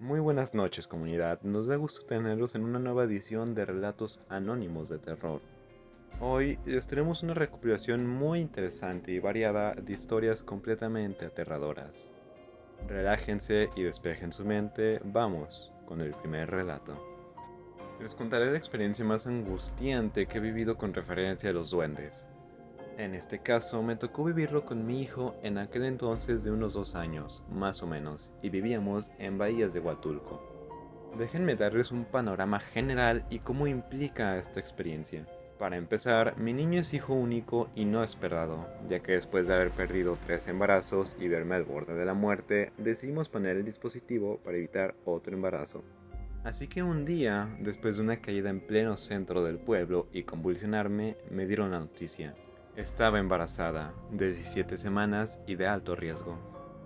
Muy buenas noches, comunidad. Nos da gusto tenerlos en una nueva edición de Relatos Anónimos de Terror. Hoy les tenemos una recopilación muy interesante y variada de historias completamente aterradoras. Relájense y despejen su mente. Vamos con el primer relato. Les contaré la experiencia más angustiante que he vivido con referencia a los duendes. En este caso, me tocó vivirlo con mi hijo en aquel entonces de unos 2 años, más o menos, y vivíamos en Bahías de Huatulco. Déjenme darles un panorama general y cómo implica esta experiencia. Para empezar, mi niño es hijo único y no esperado, ya que después de haber perdido 3 embarazos y verme al borde de la muerte, decidimos poner el dispositivo para evitar otro embarazo. Así que un día, después de una caída en pleno centro del pueblo y convulsionarme, me dieron la noticia. Estaba embarazada, de 17 semanas y de alto riesgo.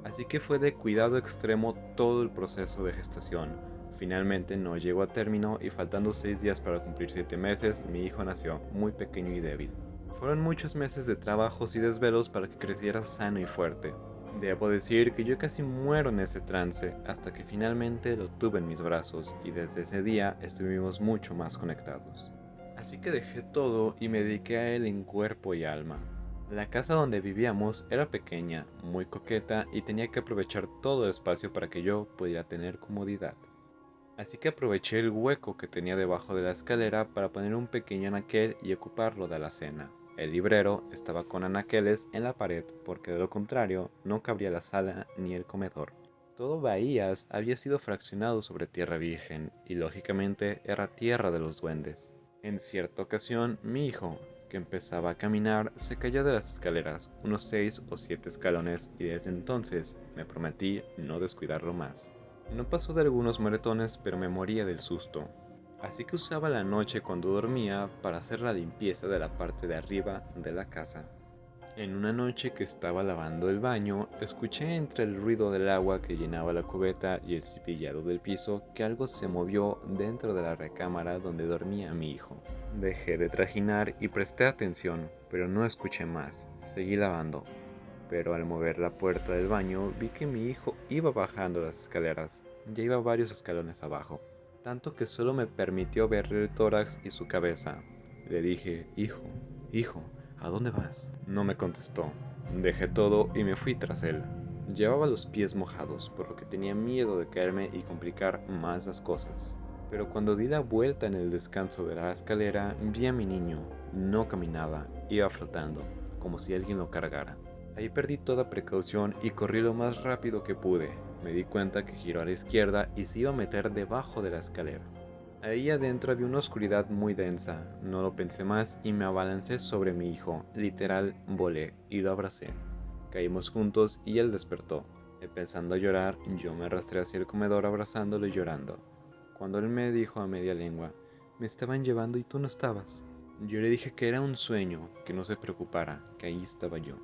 Así que fue de cuidado extremo todo el proceso de gestación. Finalmente no llegó a término y faltando 6 días para cumplir 7 meses, mi hijo nació muy pequeño y débil. Fueron muchos meses de trabajos y desvelos para que creciera sano y fuerte. Debo decir que yo casi muero en ese trance hasta que finalmente lo tuve en mis brazos y desde ese día estuvimos mucho más conectados. Así que dejé todo y me dediqué a él en cuerpo y alma. La casa donde vivíamos era pequeña, muy coqueta y tenía que aprovechar todo el espacio para que yo pudiera tener comodidad. Así que aproveché el hueco que tenía debajo de la escalera para poner un pequeño anaquel y ocuparlo de alacena. El librero estaba con anaqueles en la pared porque de lo contrario no cabría la sala ni el comedor. Todo Bahías había sido fraccionado sobre tierra virgen y lógicamente era tierra de los duendes. En cierta ocasión, mi hijo, que empezaba a caminar, se cayó de las escaleras, unos 6 o 7 escalones, y desde entonces me prometí no descuidarlo más. No pasó de algunos moretones, pero me moría del susto. Así que usaba la noche cuando dormía para hacer la limpieza de la parte de arriba de la casa. En una noche que estaba lavando el baño, escuché entre el ruido del agua que llenaba la cubeta y el cepillado del piso que algo se movió dentro de la recámara donde dormía mi hijo. Dejé de trajinar y presté atención, pero no escuché más. Seguí lavando. Pero al mover la puerta del baño vi que mi hijo iba bajando las escaleras. Ya iba varios escalones abajo, tanto que solo me permitió verle el tórax y su cabeza. Le dije, hijo, ¿a dónde vas? No me contestó. Dejé todo y me fui tras él. Llevaba los pies mojados, por lo que tenía miedo de caerme y complicar más las cosas. Pero cuando di la vuelta en el descanso de la escalera, vi a mi niño. No caminaba, iba flotando, como si alguien lo cargara. Ahí perdí toda precaución y corrí lo más rápido que pude. Me di cuenta que giró a la izquierda y se iba a meter debajo de la escalera. Ahí adentro había una oscuridad muy densa. No lo pensé más y me abalancé sobre mi hijo. Literal, volé y lo abracé. Caímos juntos y él despertó. Empezando a llorar, yo me arrastré hacia el comedor abrazándolo y llorando. Cuando él me dijo a media lengua, me estaban llevando y tú no estabas. Yo le dije que era un sueño, que no se preocupara, que ahí estaba yo.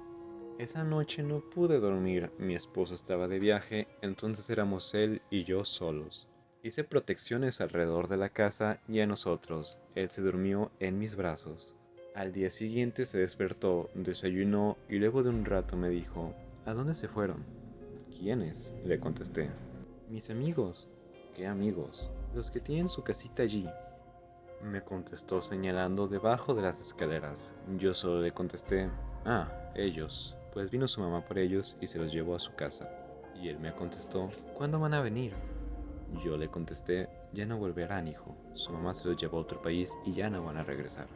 Esa noche no pude dormir, mi esposo estaba de viaje, entonces éramos él y yo solos. Hice protecciones alrededor de la casa y a nosotros. Él se durmió en mis brazos. Al día siguiente se despertó, desayunó y luego de un rato me dijo, ¿a dónde se fueron? ¿Quiénes? Le contesté. Mis amigos. ¿Qué amigos? Los que tienen su casita allí. Me contestó señalando debajo de las escaleras. Yo solo le contesté, ellos. Pues vino su mamá por ellos y se los llevó a su casa. Y él me contestó, ¿cuándo van a venir? Yo le contesté, ya no volverán, hijo. Su mamá se los llevó a otro país y ya no van a regresar.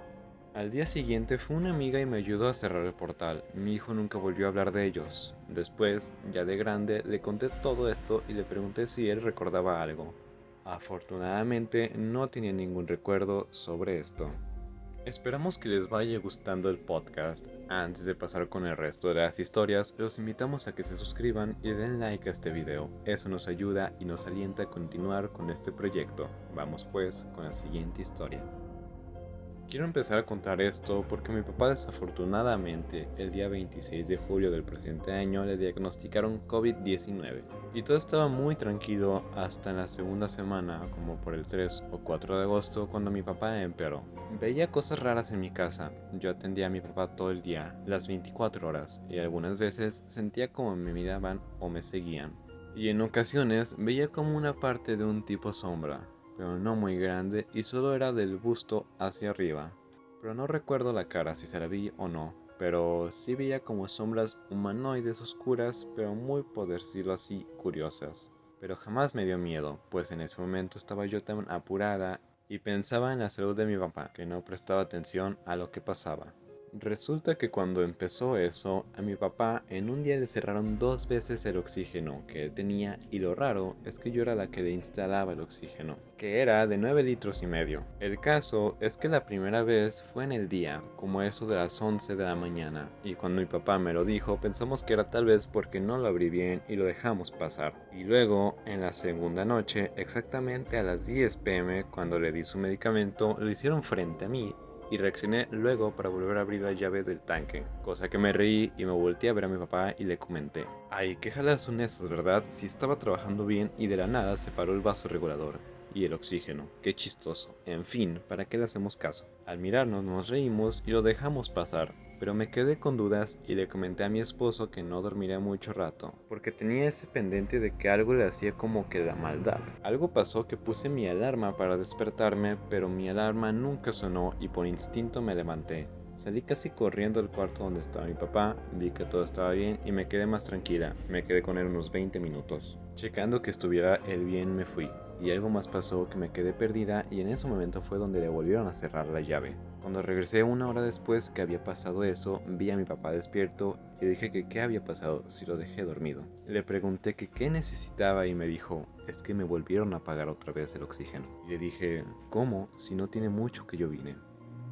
Al día siguiente fue una amiga y me ayudó a cerrar el portal. Mi hijo nunca volvió a hablar de ellos. Después, ya de grande, le conté todo esto y le pregunté si él recordaba algo. Afortunadamente no tenía ningún recuerdo sobre esto. Esperamos que les vaya gustando el podcast. Antes de pasar con el resto de las historias, los invitamos a que se suscriban y den like a este video. Eso nos ayuda y nos alienta a continuar con este proyecto. Vamos pues con la siguiente historia. Quiero empezar a contar esto porque mi papá desafortunadamente el día 26 de julio del presente año le diagnosticaron COVID-19 y todo estaba muy tranquilo hasta en la segunda semana, como por el 3 o 4 de agosto, cuando mi papá empeoró. Veía cosas raras en mi casa, yo atendía a mi papá todo el día, las 24 horas, y algunas veces sentía como me miraban o me seguían. y en ocasiones veía como una parte de un tipo sombra, pero no muy grande y solo era del busto hacia arriba. Pero no recuerdo la cara si se la vi o no, pero sí veía como sombras humanoides oscuras, pero muy, por decirlo así, curiosas. Pero jamás me dio miedo, pues en ese momento estaba yo tan apurada y pensaba en la salud de mi papá, que no prestaba atención a lo que pasaba. Resulta que cuando empezó eso, a mi papá en un día le cerraron 2 veces el oxígeno que él tenía, y lo raro es que yo era la que le instalaba el oxígeno, que era de 9 litros y medio. El caso es que la primera vez fue en el día, como eso de las 11 de la mañana, y cuando mi papá me lo dijo pensamos que era tal vez porque no lo abrí bien y lo dejamos pasar. Y luego, en la segunda noche, exactamente a las 10 pm, cuando le di su medicamento, lo hicieron frente a mí y reaccioné luego para volver a abrir la llave del tanque, cosa que me reí y me volteé a ver a mi papá y le comenté: ay, qué jalas son esas, ¿verdad? Si estaba trabajando bien y de la nada se paró el vaso regulador y el oxígeno, qué chistoso. En fin, ¿para qué le hacemos caso? Al mirarnos nos reímos y lo dejamos pasar, pero me quedé con dudas y le comenté a mi esposo que no dormiría mucho rato, porque tenía ese pendiente de que algo le hacía como que la maldad. Algo pasó que puse mi alarma para despertarme, pero mi alarma nunca sonó y por instinto me levanté. Salí casi corriendo al cuarto donde estaba mi papá, vi que todo estaba bien y me quedé más tranquila. Me quedé con él unos 20 minutos. Checando que estuviera él bien me fui, y algo más pasó que me quedé perdida, y en ese momento fue donde le volvieron a cerrar la llave. Cuando regresé una hora después que había pasado eso, vi a mi papá despierto y dije que qué había pasado si lo dejé dormido. Le pregunté que qué necesitaba y me dijo: es que me volvieron a apagar otra vez el oxígeno. Y le dije: ¿cómo? Si no tiene mucho que yo vine.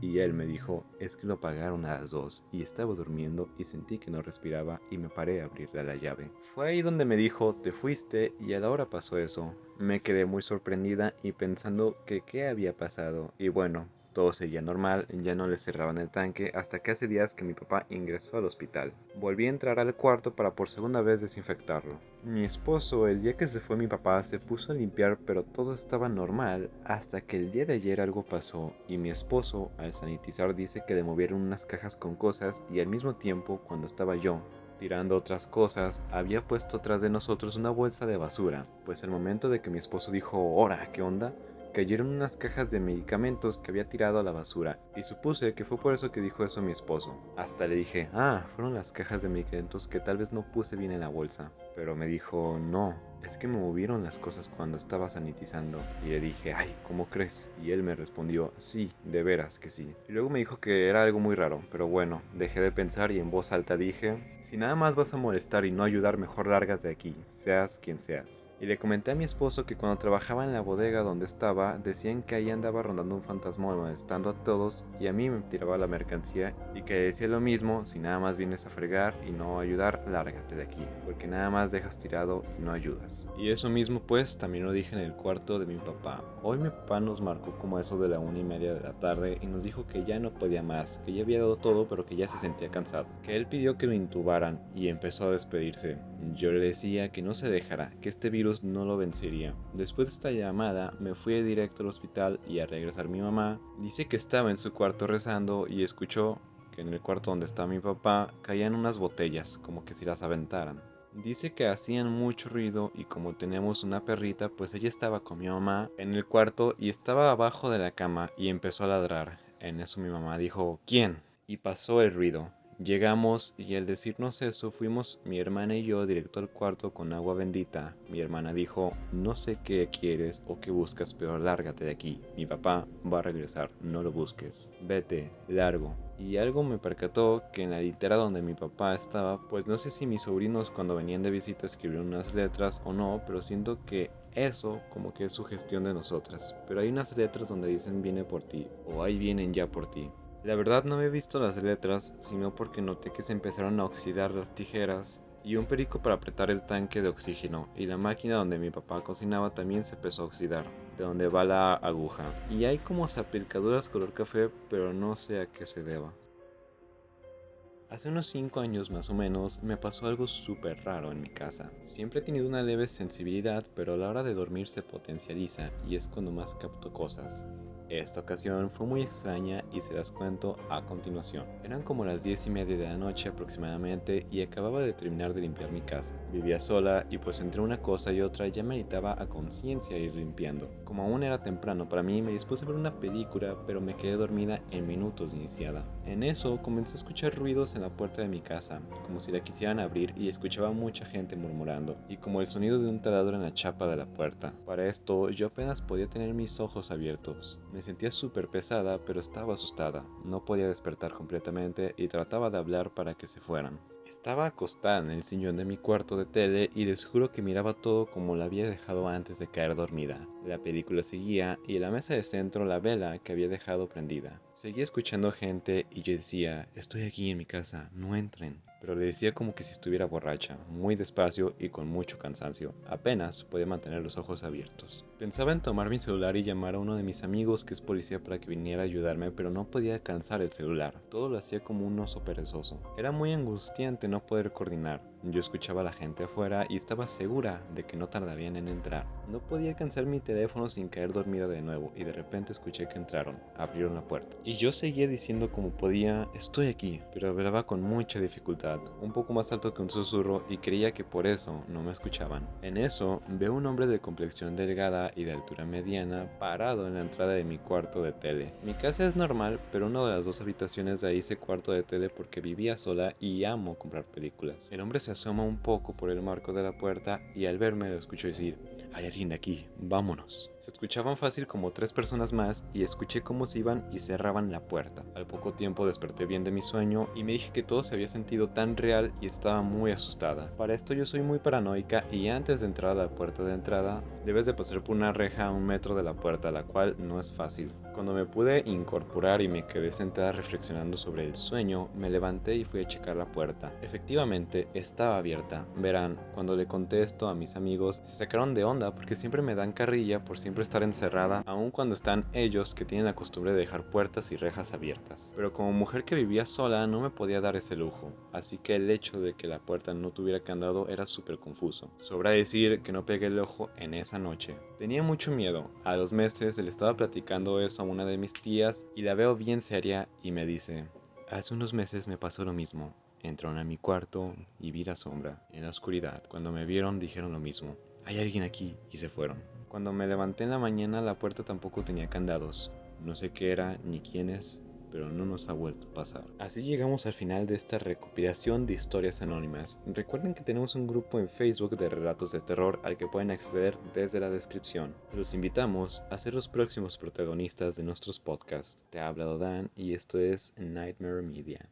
Y él me dijo: es que lo apagaron a las 2 y estaba durmiendo y sentí que no respiraba y me paré a abrirle la llave. Fue ahí donde me dijo: te fuiste y a la hora pasó eso. Me quedé muy sorprendida y pensando que qué había pasado, y bueno, todo seguía normal, ya no le cerraban el tanque hasta que hace días que mi papá ingresó al hospital. Volví a entrar al cuarto para por segunda vez desinfectarlo. Mi esposo, el día que se fue mi papá, se puso a limpiar, pero todo estaba normal hasta que el día de ayer algo pasó y mi esposo al sanitizar dice que le movieron unas cajas con cosas, y al mismo tiempo, cuando estaba yo tirando otras cosas, había puesto atrás de nosotros una bolsa de basura, pues al momento de que mi esposo dijo «¿Hora? ¿Qué onda?», cayeron unas cajas de medicamentos que había tirado a la basura, y supuse que fue por eso que dijo eso mi esposo. Hasta le dije: ah, fueron las cajas de medicamentos que tal vez no puse bien en la bolsa. Pero me dijo: no, es que me movieron las cosas cuando estaba sanitizando. Y le dije: ay, ¿cómo crees? Y él me respondió: sí, de veras que sí. Y luego me dijo que era algo muy raro, pero bueno, dejé de pensar y en voz alta dije: si nada más vas a molestar y no ayudar, mejor lárgate de aquí, seas quien seas. Y le comenté a mi esposo que cuando trabajaba en la bodega donde estaba, decían que ahí andaba rondando un fantasma molestando a todos y a mí me tiraba la mercancía, y que decía lo mismo: si nada más vienes a fregar y no ayudar, lárgate de aquí, porque nada más dejas tirado y no ayudas. Y eso mismo pues también lo dije en el cuarto de mi papá. Hoy mi papá nos marcó como eso de la 1:30 de la tarde y nos dijo que ya no podía más, que ya había dado todo pero que ya se sentía cansado, que él pidió que lo intubaran y empezó a despedirse. Yo le decía que no se dejara, que este virus no lo vencería. Después de esta llamada me fui directo al hospital, y al regresar mi mamá dice que estaba en su cuarto rezando y escuchó que en el cuarto donde estaba mi papá caían unas botellas, como que si las aventaran. Dice que hacían mucho ruido y como teníamos una perrita, pues ella estaba con mi mamá en el cuarto y estaba abajo de la cama y empezó a ladrar. En eso mi mamá dijo: ¿quién? Y pasó el ruido. Llegamos y al decirnos eso fuimos mi hermana y yo directo al cuarto con agua bendita. Mi hermana dijo: no sé qué quieres o qué buscas, pero lárgate de aquí. Mi papá va a regresar, no lo busques. Vete, largo. Y algo me percató que en la litera donde mi papá estaba, pues no sé si mis sobrinos cuando venían de visita escribieron unas letras o no, pero siento que eso como que es sugestión de nosotras. Pero hay unas letras donde dicen viene por ti, o ahí vienen ya por ti. La verdad no he visto las letras, sino porque noté que se empezaron a oxidar las tijeras y un perico para apretar el tanque de oxígeno, y la máquina donde mi papá cocinaba también se empezó a oxidar, de donde va la aguja. Y hay como salpicaduras color café, pero no sé a qué se deba. Hace unos 5 años más o menos me pasó algo súper raro en mi casa. Siempre he tenido una leve sensibilidad, pero a la hora de dormir se potencializa y es cuando más capto cosas. Esta ocasión fue muy extraña y se las cuento a continuación. Eran como las 10:30 de la noche aproximadamente y acababa de terminar de limpiar mi casa. Vivía sola y pues entre una cosa y otra ya meritaba a conciencia ir limpiando. Como aún era temprano para mí, me dispuse a ver una película, pero me quedé dormida en minutos de iniciada. En eso comencé a escuchar ruidos en la puerta de mi casa, como si la quisieran abrir, y escuchaba mucha gente murmurando, y como el sonido de un taladro en la chapa de la puerta. Para esto yo apenas podía tener mis ojos abiertos. Me sentía súper pesada, pero estaba asustada. No podía despertar completamente y trataba de hablar para que se fueran. Estaba acostada en el sillón de mi cuarto de tele y les juro que miraba todo como la había dejado antes de caer dormida. La película seguía y en la mesa de centro la vela que había dejado prendida. Seguía escuchando gente y yo decía, estoy aquí en mi casa, no entren. Pero le decía como que si estuviera borracha, muy despacio y con mucho cansancio. Apenas podía mantener los ojos abiertos. Pensaba en tomar mi celular y llamar a uno de mis amigos que es policía para que viniera a ayudarme, pero no podía alcanzar el celular. Todo lo hacía como un oso perezoso. Era muy angustiante no poder coordinar. Yo escuchaba a la gente afuera y estaba segura de que no tardarían en entrar. No podía alcanzar mi teléfono sin caer dormida de nuevo y de repente escuché que entraron, abrieron la puerta. Y yo seguía diciendo como podía, estoy aquí, pero hablaba con mucha dificultad, un poco más alto que un susurro y creía que por eso no me escuchaban. En eso veo un hombre de complexión delgada y de altura mediana parado en la entrada de mi cuarto de tele. Mi casa es normal, pero una de las dos habitaciones de ahí hice cuarto de tele porque vivía sola y amo comprar películas. El hombre se asoma un poco por el marco de la puerta y al verme lo escucho decir, hay alguien aquí, vámonos. Se escuchaban fácil como 3 personas más y escuché cómo se iban y cerraban la puerta. Al poco tiempo desperté bien de mi sueño y me dije que todo se había sentido tan real y estaba muy asustada. Para esto yo soy muy paranoica y antes de entrar a la puerta de entrada debes de pasar por una reja a 1 metro de la puerta, la cual no es fácil. Cuando me pude incorporar y me quedé sentada reflexionando sobre el sueño, me levanté y fui a checar la puerta. Efectivamente, estaba abierta. Verán, cuando le conté esto a mis amigos, se sacaron de onda porque siempre me dan carrilla por siempre estar encerrada, aun cuando están ellos que tienen la costumbre de dejar puertas y rejas abiertas. Pero como mujer que vivía sola no me podía dar ese lujo, así que el hecho de que la puerta no tuviera candado era súper confuso. Sobra decir que no pegué el ojo en esa noche. Tenía mucho miedo. A los meses le estaba platicando eso a una de mis tías y la veo bien seria y me dice, hace unos meses me pasó lo mismo. Entraron a mi cuarto y vi la sombra. En la oscuridad, cuando me vieron dijeron lo mismo. Hay alguien aquí y se fueron. Cuando me levanté en la mañana la puerta tampoco tenía candados. No sé qué era ni quién es, pero no nos ha vuelto a pasar. Así llegamos al final de esta recopilación de historias anónimas. Recuerden que tenemos un grupo en Facebook de relatos de terror al que pueden acceder desde la descripción. Los invitamos a ser los próximos protagonistas de nuestros podcasts. Te ha hablado Dan y esto es Nightmare Media.